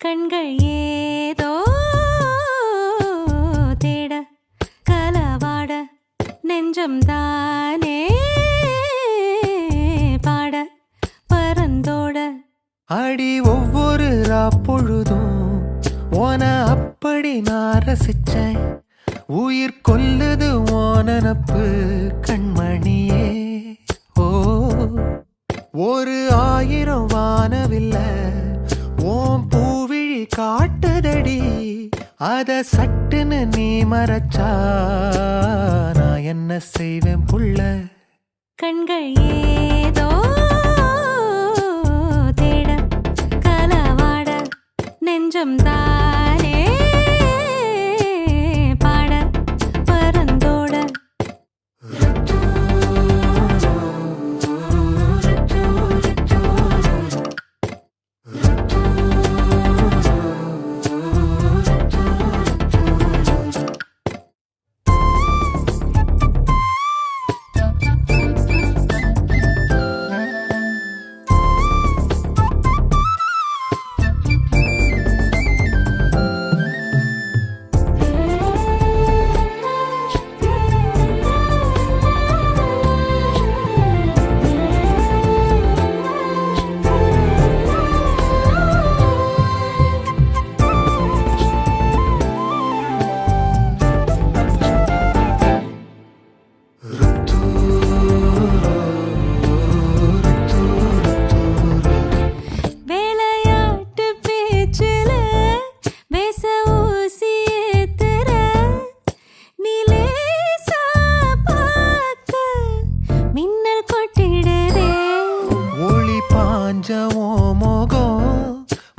கண்கள் ஏதோ தேட கலவாட நெஞ்சம் தானே பாட பரந்தோட அடி ஒவ்வொரு பொழுதும் ஓன அப்படி நான் ரசிச்சேன். உயிர் கொல்லுது ஓனப்பு கண்மணியே. ஓ ஒரு 1000 வானவில்ல ஓம் பூவிழி காட்டுதடி. அத சட்டுன்னு நீ மறைச்சா நான் என்ன செய்வேன் புள்ள. கண்கள் ஏதோ தேட கலவாட நெஞ்சம் தானே பாட பரந்தோட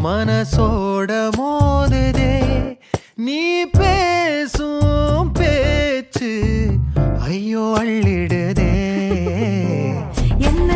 மனசோட மோதுதே நீ பேசும் பேச்சு ஐயோ அள்ளிடுதே. என்ன